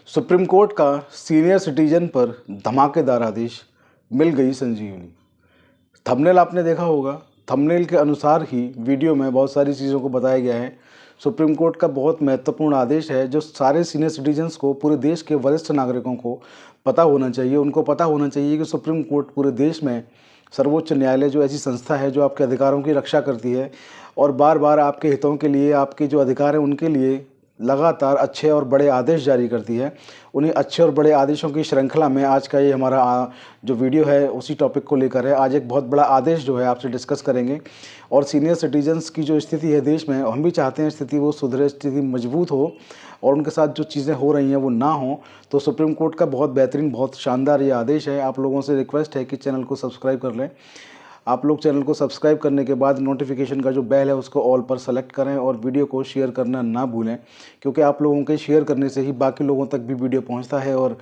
Supreme court का senior citizen पर धमाकेदार आदेश, मिल गई संजीवनी। थंबनेल आपने देखा होगा। थंबनेल के अनुसार ही वीडियो में बहुत सारी चीज़ों को बताया गया है। सुप्रीम कोर्ट का बहुत महत्वपूर्ण आदेश है जो सारे सीनियर सिटीजन्स को, पूरे देश के वरिष्ठ नागरिकों को पता होना चाहिए। उनको पता होना चाहिए कि सुप्रीम कोर्ट पूरे देश में सर्वोच्च न्यायालय जो ऐसी संस्था है जो आपके अधिकारों की रक्षा करती है और बार बार आपके हितों के लिए, आपके जो अधिकार हैं उनके लिए लगातार अच्छे और बड़े आदेश जारी करती है। उन्हीं अच्छे और बड़े आदेशों की श्रृंखला में आज का ये हमारा जो वीडियो है उसी टॉपिक को लेकर है। आज एक बहुत बड़ा आदेश जो है आपसे डिस्कस करेंगे और सीनियर सिटीजन्स की जो स्थिति है देश में, हम भी चाहते हैं स्थिति वो सुधरे, स्थिति मजबूत हो और उनके साथ जो चीज़ें हो रही हैं वो ना हो। तो सुप्रीम कोर्ट का बहुत बेहतरीन, बहुत शानदार ये आदेश है। आप लोगों से रिक्वेस्ट है कि चैनल को सब्सक्राइब कर लें। आप लोग चैनल को सब्सक्राइब करने के बाद नोटिफिकेशन का जो बेल है उसको ऑल पर सेलेक्ट करें और वीडियो को शेयर करना ना भूलें, क्योंकि आप लोगों के शेयर करने से ही बाकी लोगों तक भी वीडियो पहुंचता है और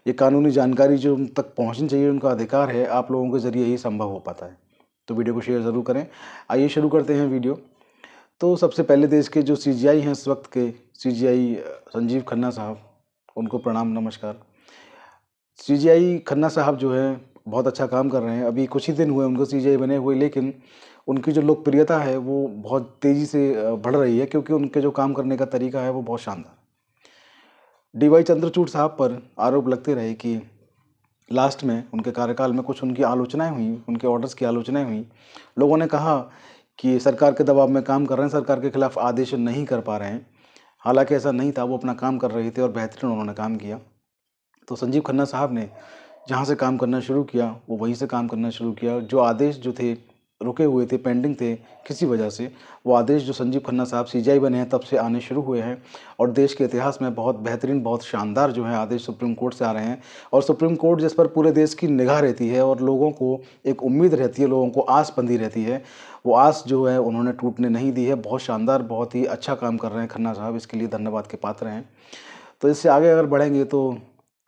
ये कानूनी जानकारी जो उन तक पहुंचनी चाहिए, उनका अधिकार है, आप लोगों के ज़रिए ही संभव हो पाता है। तो वीडियो को शेयर ज़रूर करें। आइए शुरू करते हैं वीडियो। तो सबसे पहले देश के जो CGI हैं इस वक्त के, CGI संजीव खन्ना साहब, उनको प्रणाम, नमस्कार। CGI खन्ना साहब जो है बहुत अच्छा काम कर रहे हैं। अभी कुछ ही दिन हुए उनको CGI बने हुए, लेकिन उनकी जो लोकप्रियता है वो बहुत तेज़ी से बढ़ रही है, क्योंकि उनके जो काम करने का तरीका है वो बहुत शानदार। DY चंद्रचूड़ साहब पर आरोप लगते रहे कि लास्ट में उनके कार्यकाल में कुछ उनकी आलोचनाएं हुई, उनके ऑर्डर्स की आलोचनाएं हुई। लोगों ने कहा कि सरकार के दबाव में काम कर रहे हैं, सरकार के खिलाफ आदेश नहीं कर पा रहे हैं। हालांकि ऐसा नहीं था, वो अपना काम कर रहे थे और बेहतरीन उन्होंने काम किया। तो संजीव खन्ना साहब ने जहाँ से काम करना शुरू किया वो वहीं से काम करना शुरू किया। जो आदेश जो थे रुके हुए थे, पेंडिंग थे किसी वजह से, वो आदेश जो संजीव खन्ना साहब CGI बने हैं तब से आने शुरू हुए हैं और देश के इतिहास में बहुत बेहतरीन, बहुत शानदार जो है आदेश सुप्रीम कोर्ट से आ रहे हैं। और सुप्रीम कोर्ट जिस पर पूरे देश की निगाह रहती है और लोगों को एक उम्मीद रहती है, लोगों को आस बंधी रहती है, वो आस जो है उन्होंने टूटने नहीं दी है। बहुत शानदार, बहुत ही अच्छा काम कर रहे हैं खन्ना साहब, इसके लिए धन्यवाद के पात्र हैं। तो इससे आगे अगर बढ़ेंगे तो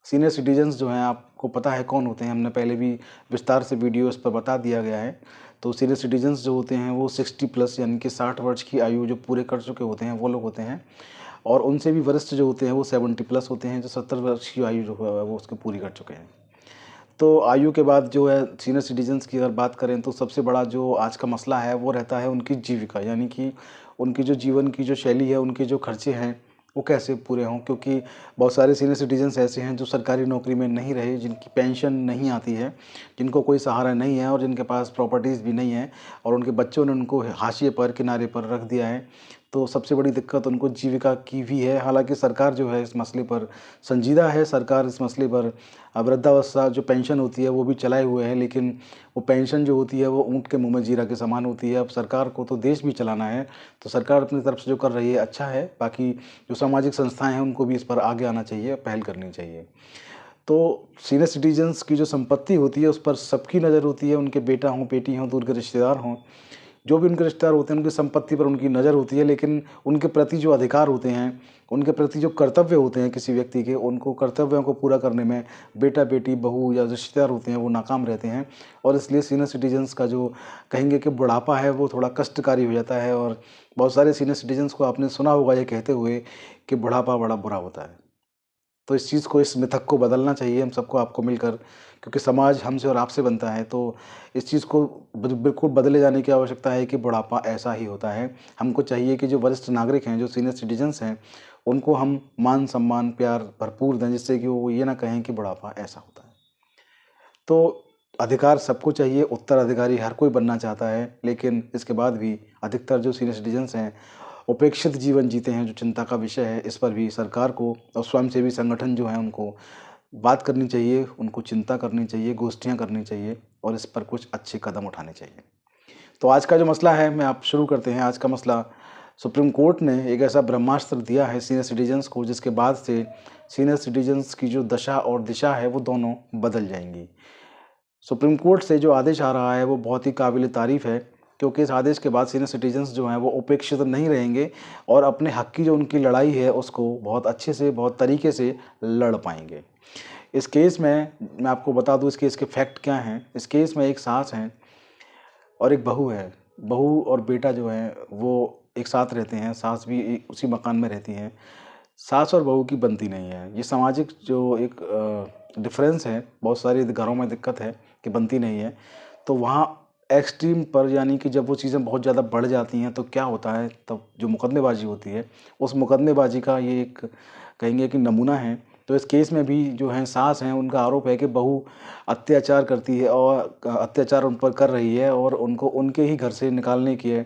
सीनियर सिटीजन्स जो हैं आपको पता है कौन होते हैं, हमने पहले भी विस्तार से वीडियो इस पर बता दिया गया है। तो सीनियर सिटीजन्स जो होते हैं वो 60+ यानी कि 60 वर्ष की आयु जो पूरे कर चुके होते हैं वो लोग होते हैं। और उनसे भी वरिष्ठ जो होते हैं वो 70+ होते हैं, जो 70 वर्ष की आयु जो है वो उसको पूरी कर चुके हैं। तो आयु के बाद जो है सीनियर सिटीजन्स की अगर बात करें तो सबसे बड़ा जो आज का मसला है वो रहता है उनकी जीविका, यानी कि उनकी जो जीवन की जो शैली है, उनके जो खर्चे हैं वो कैसे पूरे हों। क्योंकि बहुत सारे सीनियर सिटीजन्स ऐसे हैं जो सरकारी नौकरी में नहीं रहे, जिनकी पेंशन नहीं आती है, जिनको कोई सहारा नहीं है और जिनके पास प्रॉपर्टीज़ भी नहीं है और उनके बच्चों ने उनको हाशिए पर, किनारे पर रख दिया है। तो सबसे बड़ी दिक्कत उनको जीविका की भी है। हालांकि सरकार जो है इस मसले पर संजीदा है, सरकार इस मसले पर वृद्धावस्था जो पेंशन होती है वो भी चलाए हुए है, लेकिन वो पेंशन जो होती है वो ऊँट के मुँह में जीरा के समान होती है। अब सरकार को तो देश भी चलाना है, तो सरकार अपनी तरफ से जो कर रही है अच्छा है। बाकी जो सामाजिक संस्थाएं हैं उनको भी इस पर आगे आना चाहिए, पहल करनी चाहिए। तो सीनियर सिटीजन्स की जो संपत्ति होती है उस पर सबकी नज़र होती है, उनके बेटा हों, बेटी हों, दूर के रिश्तेदार हों, जो भी उनके रिश्तेदार होते हैं उनकी संपत्ति पर उनकी नज़र होती है। लेकिन उनके प्रति जो अधिकार होते हैं, उनके प्रति जो कर्तव्य होते हैं किसी व्यक्ति के, उनको कर्तव्यों को पूरा करने में बेटा, बेटी, बहू या रिश्तेदार होते हैं वो नाकाम रहते हैं। और इसलिए सीनियर सिटीजन्स का जो कहेंगे कि बुढ़ापा है वो थोड़ा कष्टकारी हो जाता है। और बहुत सारे सीनियर सिटीजन्स को आपने सुना होगा ये कहते हुए कि बुढ़ापा बड़ा बुरा होता है। तो इस चीज़ को, इस मिथक को बदलना चाहिए हम सबको, आपको मिलकर, क्योंकि समाज हमसे और आपसे बनता है। तो इस चीज़ को बिल्कुल बदले जाने की आवश्यकता है कि बुढ़ापा ऐसा ही होता है। हमको चाहिए कि जो वरिष्ठ नागरिक हैं, जो सीनियर सिटीजन्स हैं, उनको हम मान सम्मान, प्यार भरपूर दें, जिससे कि वो ये ना कहें कि बुढ़ापा ऐसा होता है। तो अधिकार सबको चाहिए, उत्तराधिकारी हर कोई बनना चाहता है, लेकिन इसके बाद भी अधिकतर जो सीनियर सिटीजन्स हैं उपेक्षित जीवन जीते हैं, जो चिंता का विषय है। इस पर भी सरकार को और स्वयंसेवी संगठन जो हैं उनको बात करनी चाहिए, उनको चिंता करनी चाहिए, गोष्ठियाँ करनी चाहिए और इस पर कुछ अच्छे कदम उठाने चाहिए। तो आज का जो मसला है, मैं आप शुरू करते हैं। आज का मसला, सुप्रीम कोर्ट ने एक ऐसा ब्रह्मास्त्र दिया है सीनियर सिटीजन्स को, जिसके बाद से सीनियर सिटीजन्स की जो दशा और दिशा है वो दोनों बदल जाएंगी। सुप्रीम कोर्ट से जो आदेश आ रहा है वो बहुत ही काबिल तारीफ़ है, क्योंकि इस आदेश के बाद सीनियर सिटीजन्स जो हैं वो उपेक्षित नहीं रहेंगे और अपने हक की जो उनकी लड़ाई है उसको बहुत अच्छे से, बहुत तरीके से लड़ पाएंगे। इस केस में मैं आपको बता दूं इस केस के फैक्ट क्या हैं। इस केस में एक सास है और एक बहू है। बहू और बेटा जो है वो एक साथ रहते हैं, सास भी उसी मकान में रहती हैं। सास और बहू की बनती नहीं है। ये सामाजिक जो एक डिफरेंस है, बहुत सारे घरों में दिक्कत है कि बनती नहीं है। तो वहाँ एक्सट्रीम पर, यानी कि जब वो चीज़ें बहुत ज़्यादा बढ़ जाती हैं तो क्या होता है, तब जो मुकदमेबाजी होती है, उस मुकदमेबाजी का ये एक कहेंगे कि नमूना है। तो इस केस में भी जो हैं सास हैं, उनका आरोप है कि बहू अत्याचार करती है और अत्याचार उन पर कर रही है और उनको उनके ही घर से निकालने की है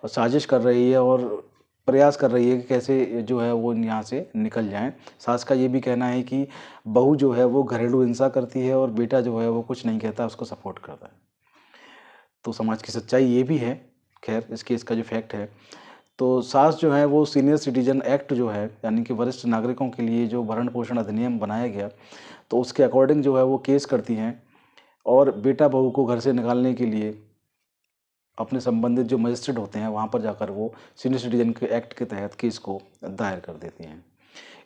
साजिश कर रही है और प्रयास कर रही है कि कैसे जो है वो यहाँ से निकल जाएं। सास का ये भी कहना है कि बहू जो है वो घरेलू हिंसा करती है और बेटा जो है वो कुछ नहीं कहता, उसको सपोर्ट करता है। तो समाज की सच्चाई ये भी है। खैर, इस केस का जो फैक्ट है, तो सास जो है वो सीनियर सिटीजन एक्ट जो है, यानी कि वरिष्ठ नागरिकों के लिए जो भरण पोषण अधिनियम बनाया गया, तो उसके अकॉर्डिंग जो है वो केस करती हैं और बेटा बहू को घर से निकालने के लिए अपने संबंधित जो मजिस्ट्रेट होते हैं वहाँ पर जाकर वो सीनियर सिटीजन के एक्ट के तहत केस को दायर कर देती हैं।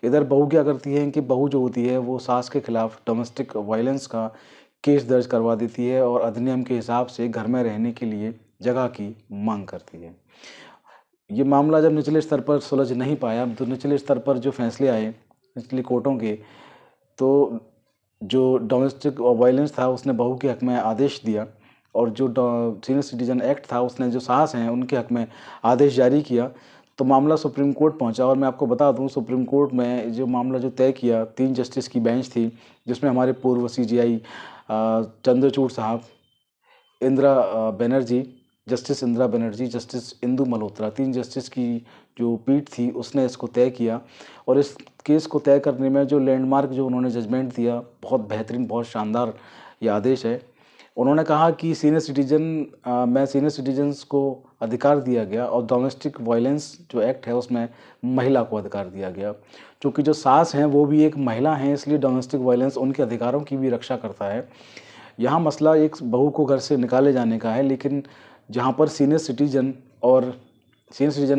इधर बहू क्या करती है कि बहू जो होती है वो सास के खिलाफ डोमेस्टिक वायलेंस का केस दर्ज करवा देती है और अधिनियम के हिसाब से घर में रहने के लिए जगह की मांग करती है। ये मामला जब निचले स्तर पर सुलझ नहीं पाया, तो निचले स्तर पर जो फैसले आए निचली कोर्टों के, तो जो डोमेस्टिक वायलेंस था उसने बहू के हक में आदेश दिया और जो सीनियर सिटीजन एक्ट था उसने जो सास हैं उनके हक में आदेश जारी किया। तो मामला सुप्रीम कोर्ट पहुंचा और मैं आपको बता दूं, सुप्रीम कोर्ट में जो मामला जो तय किया, 3 जस्टिस की बेंच थी, जिसमें हमारे पूर्व सीजेआई चंद्रचूड़ साहब, Indira Banerjee, justice Indira Banerjee, justice Indu Malhotra, 3 justice की जो पीठ थी उसने इसको तय किया। और इस केस को तय करने में जो लैंडमार्क जो उन्होंने जजमेंट दिया, बहुत बेहतरीन, बहुत शानदार ये आदेश है। उन्होंने कहा कि सीनियर सिटीजन्स को अधिकार दिया गया और डोमेस्टिक वायलेंस जो एक्ट है उसमें महिला को अधिकार दिया गया। क्योंकि जो सास हैं वो भी एक महिला हैं, इसलिए डोमेस्टिक वायलेंस उनके अधिकारों की भी रक्षा करता है। यहाँ मसला एक बहू को घर से निकाले जाने का है, लेकिन जहाँ पर सीनियर सिटीजन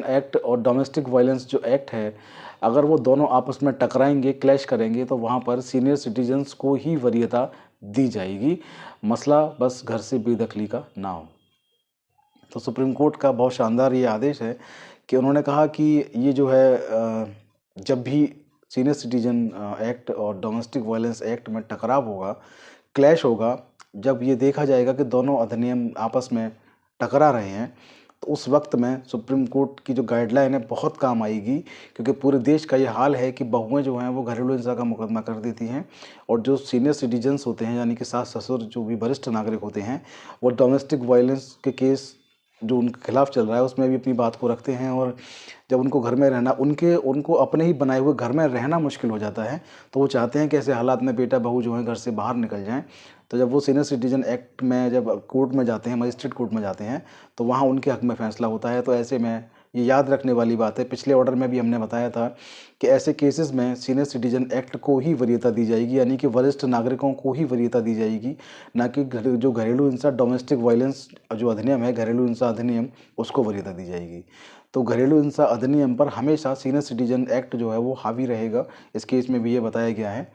एक्ट और डोमेस्टिक वायलेंस जो एक्ट है, अगर वो दोनों आपस में टकराएंगे, क्लैश करेंगे, तो वहाँ पर सीनियर सिटीजन्स को ही वरीयता दी जाएगी। मसला बस घर से बेदखली का ना हो। तो सुप्रीम कोर्ट का बहुत शानदार ये आदेश है कि उन्होंने कहा कि ये जो है जब भी सीनियर सिटीजन एक्ट और डोमेस्टिक वायलेंस एक्ट में टकराव होगा, क्लैश होगा, जब ये देखा जाएगा कि दोनों अधिनियम आपस में टकरा रहे हैं, तो उस वक्त में सुप्रीम कोर्ट की जो गाइडलाइन है बहुत काम आएगी। क्योंकि पूरे देश का ये हाल है कि बहुएं जो हैं वो घरेलू हिंसा का मुकदमा कर देती हैं और जो सीनियर सिटीजन्स होते हैं, यानी कि सास ससुर जो भी वरिष्ठ नागरिक होते हैं, वो डोमेस्टिक वायलेंस के केस जो उनके खिलाफ चल रहा है उसमें भी अपनी बात को रखते हैं। और जब उनको घर में रहना, उनको अपने ही बनाए हुए घर में रहना मुश्किल हो जाता है, तो वो चाहते हैं कि ऐसे हालात में बेटा बहू जो है घर से बाहर निकल जाएं। तो जब वो सीनियर सिटीजन एक्ट में जब कोर्ट में जाते हैं, मजिस्ट्रेट कोर्ट में जाते हैं, तो वहाँ उनके हक में फैसला होता है। तो ऐसे में ये याद रखने वाली बात है, पिछले ऑर्डर में भी हमने बताया था कि ऐसे केसेस में सीनियर सिटीजन एक्ट को ही वरीयता दी जाएगी, यानी कि वरिष्ठ नागरिकों को ही वरीयता दी जाएगी, ना कि जो घरेलू हिंसा डोमेस्टिक वायलेंस जो अधिनियम है, घरेलू हिंसा अधिनियम, उसको वरीयता दी जाएगी। तो घरेलू हिंसा अधिनियम पर हमेशा सीनियर सिटीजन एक्ट जो है वो हावी रहेगा। इस केस में भी ये बताया गया है।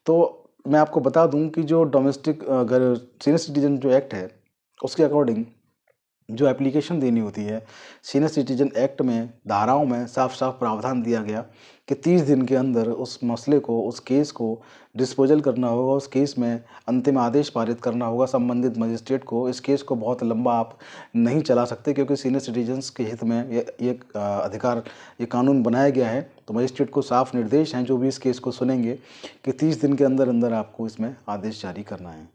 तो मैं आपको बता दूं कि जो सीनियर सिटीजन जो एक्ट है उसके अकॉर्डिंग जो एप्लीकेशन देनी होती है, सीनियर सिटीजन एक्ट में धाराओं में साफ साफ प्रावधान दिया गया कि 30 दिन के अंदर उस मसले को, उस केस को डिस्पोजल करना होगा, उस केस में अंतिम आदेश पारित करना होगा संबंधित मजिस्ट्रेट को। इस केस को बहुत लंबा आप नहीं चला सकते, क्योंकि सीनियर सिटीजन्स के हित में ये कानून बनाया गया है। तो मजिस्ट्रेट को साफ निर्देश हैं जो भी इस केस को सुनेंगे कि 30 दिन के अंदर अंदर आपको इसमें आदेश जारी करना है।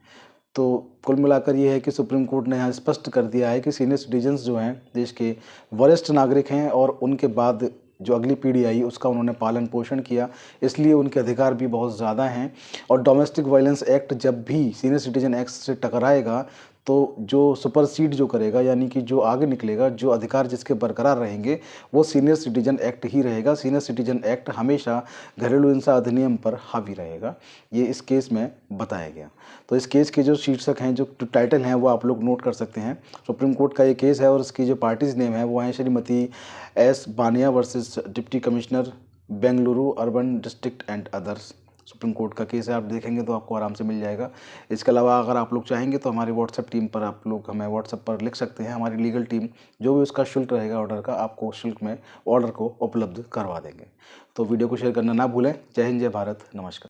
तो कुल मिलाकर ये है कि सुप्रीम कोर्ट ने यहाँ स्पष्ट कर दिया है कि सीनियर सिटीजन्स जो हैं देश के वरिष्ठ नागरिक हैं और उनके बाद जो अगली पीढ़ी आई उसका उन्होंने पालन पोषण किया, इसलिए उनके अधिकार भी बहुत ज़्यादा हैं। और डोमेस्टिक वायलेंस एक्ट जब भी सीनियर सिटीजन एक्ट से टकराएगा, तो जो सुपरसीड जो करेगा, यानी कि जो आगे निकलेगा, जो अधिकार जिसके बरकरार रहेंगे, वो सीनियर सिटीजन एक्ट ही रहेगा। सीनियर सिटीजन एक्ट हमेशा घरेलू हिंसा अधिनियम पर हावी रहेगा, ये इस केस में बताया गया। तो इस केस के जो शीर्षक हैं, जो टाइटल हैं, वो आप लोग नोट कर सकते हैं। सुप्रीम कोर्ट का ये केस है और इसकी जो पार्टीज़ नेम है वो हैं Shrimati S Baniya versus deputy commissioner Bengaluru urban district and others, supreme court का केस है, आप देखेंगे तो आपको आराम से मिल जाएगा। इसके अलावा अगर आप लोग चाहेंगे तो हमारी व्हाट्सएप टीम पर आप लोग हमें व्हाट्सएप पर लिख सकते हैं, हमारी लीगल टीम जो भी उसका शुल्क रहेगा ऑर्डर का, आपको शुल्क में ऑर्डर को उपलब्ध करवा देंगे। तो वीडियो को शेयर करना ना भूलें। जय हिंद, जय भारत, नमस्कार।